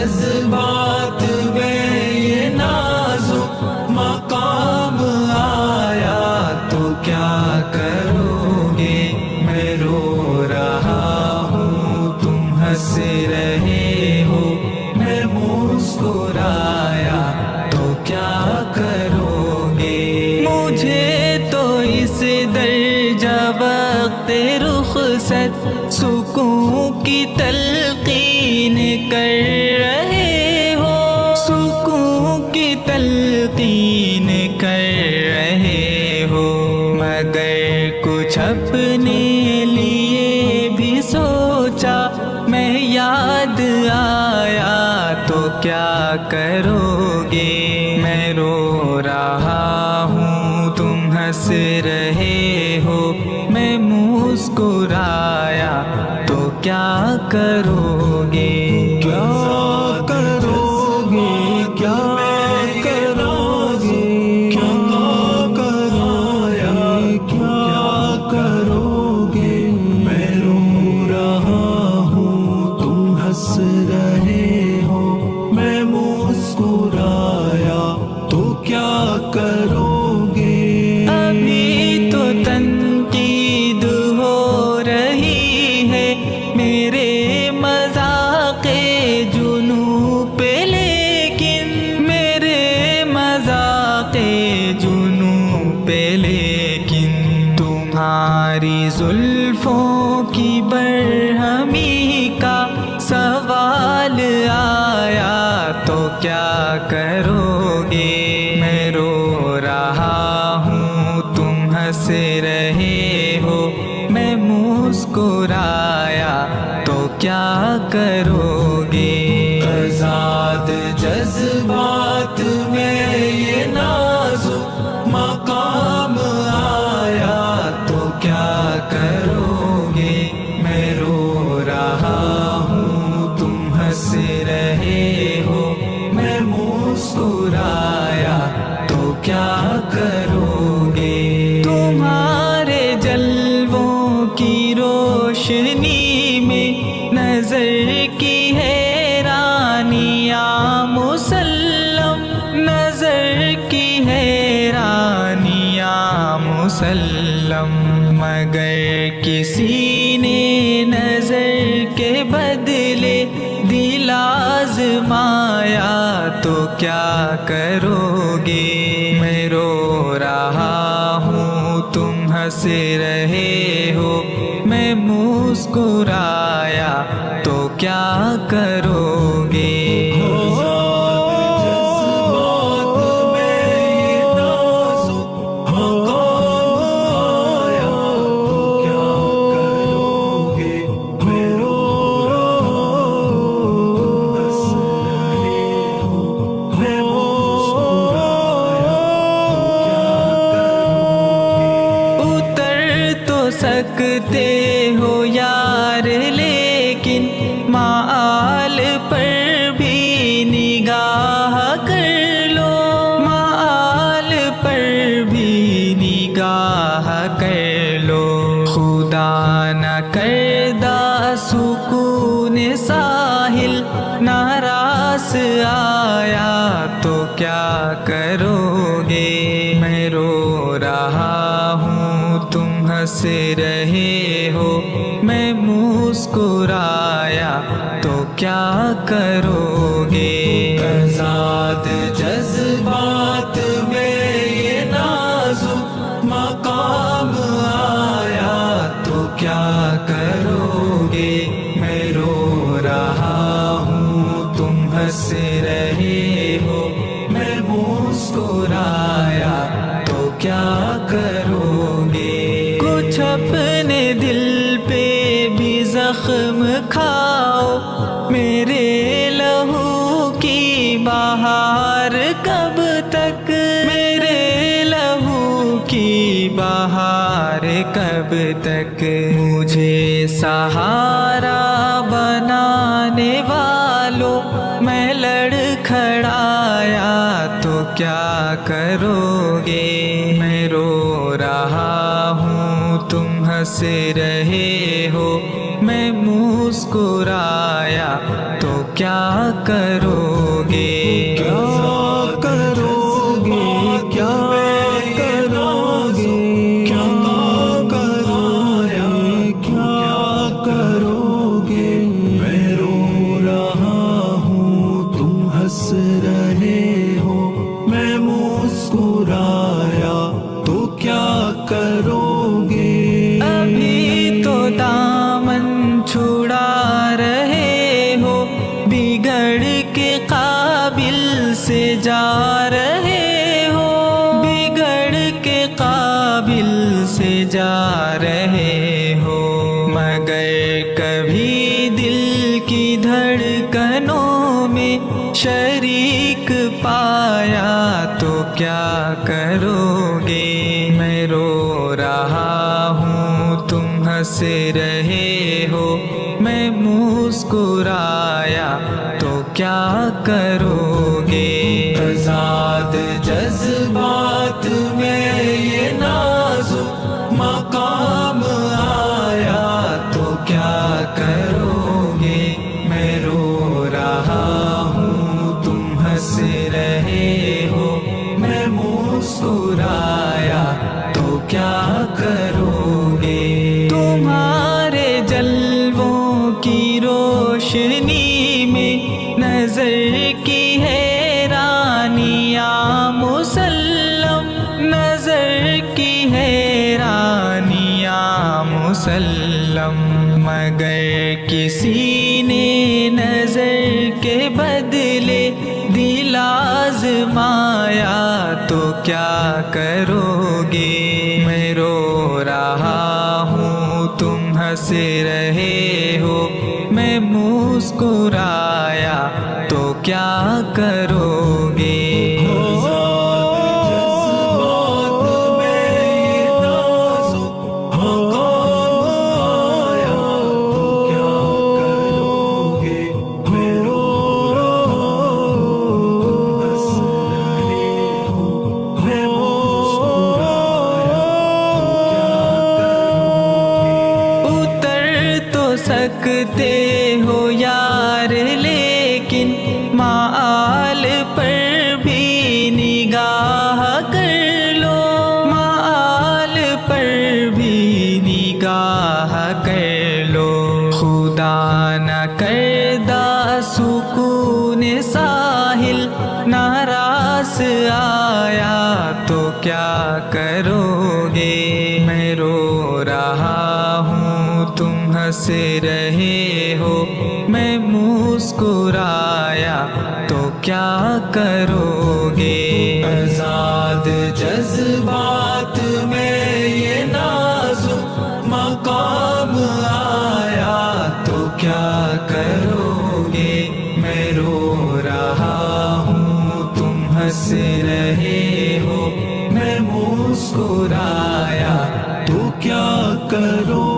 جذبات میں یہ نازک مقام آیا تو کیا کرو گے؟ میں رو رہا ہوں تم ہنس رہے ہو، میں مسکرایا تو کیا کرو گے؟ مجھے تو اس درجہ وقت رخصت سکون کی تلقین کر رہے ہو، سکون کی تلقین کر رہے ہو، مگر کچھ اپنے لیے بھی سوچا میں یاد آیا تو کیا کرو گے؟ میں رو رہا ہوں تم ہنس رہے ہو، میں مسکرایا تو کیا کرو گے؟ کیا کرو گے؟ کیا کرو گے؟ کیا کرایا کیا کرو گے؟ میں رو رہا ہوں تم ہنس رہے ہو، میں مسکرایا تو کیا کرو گے؟ ابھی تو تنقید ہو رہی ہے میرے مذاق جنوں پہ، لیکن میرے مذاق جنوں پہ، لیکن تمہاری زلفوں کی برہمی کا سوال آیا تو کیا کرو گے؟ میں رو رہا ہوں تم ہنس رہے ہو، میں مسکرایا تو کیا کرو گے؟ آزاد جذبات میں یہ نازک مقام آیا تو کیا کرو گے؟ میں رو رہا ہوں تم ہنس رہے ہو، میں مسکرایا تو کیا کرو گے؟ تمہارے جلووں کی روشنی میں نظر کی حیرانیاں مسلم، نظر کی حیرانیاں مسلم، مگر کسی نے نظر کے بدلے دل آزمایا تو کیا کرو گے؟ میں رو رہا ہوں تم ہنس رہے ہو، میں مسکرایا تو کیا کرو گے؟ سکتے ہو یار لیکن مآل پر بھی نگاہ کر لو، مآل پر بھی نگاہ کر لو، خدا نہ کردہ سکون ساحل ناراض آیا تو کیا کرو گے؟ میں رو رہا ہوں تم ہنس رہے ہو، میں مسکرایا تو کیا کرو گے؟ آزاد جذبات میں یہ نازک مقام آیا تو کیا کرو گے؟ میں رو رہا ہوں تم ہنس رہے ہو، میں مسکرایا تو کیا کرو گے؟ کچھ اپنے دل پہ بھی زخم کھاؤ، میرے لہو کی بہار کب تک، میرے لہو کی بہار کب تک؟ مجھے سہارا بنانے والوں میں لڑکھڑایا تو کیا کرو گے؟ میں رو رہا ہوں تم ہنس رہے ہو، میں مسکرایا تو کیا کرو گے؟ کیا کرو گے؟ کیا کرو گے؟ کیا کرو گے؟ کیا کرو گے؟ میں رو رہا ہوں تم ہنس رہے ہو، میں مسکرایا تو کیا کرو گے؟ ابھی تو دامن چھڑا رہے ہو، بگڑ کے قابل سے جا رہے ہو، بگڑ کے قابل سے جا رہے ہو، مگر کبھی دل کی دھڑکنوں میں شریک پایا تو کیا کرو گے؟ میں رو رہا ہوں تم ہنس رہے ہو، میں مسکرایا تو کیا کرو گے؟ آزاد جذبات میں یہ نازک مقام آیا تو کیا کرو گے؟ میں رو رہا ہوں تم ہنس رہے ہو، میں مسکرایا تو کیا کرو گے؟ تمہارے جلووں کی روشنی میں نظر کی حیرانیاں مسلم، نظر کی حیرانیاں مسلم، مگر کسی نے نظر کے بدلے دل آزمایا تو کیا کرو گے؟ میں رو رہا ہوں تم ہنس رہے ہو، میں مسکرایا تو کیا کرو گے؟ سکتے ہو یار لیکن مآل پر بھی نگاہ کر لو، مآل پر بھی نگاہ کر لو، خدا نہ کردہ سکون ساحل ناراض آیا تو کیا کرو گے؟ میں رو رہا ہوں تم ہنس رہے ہو، میں مسکرایا تو کیا کرو گے؟ آزاد جذبات میں یہ نازک مقام آیا تو کیا کرو گے؟ میں رو رہا ہوں تم ہنس رہے ہو، میں مسکرایا تو کیا کرو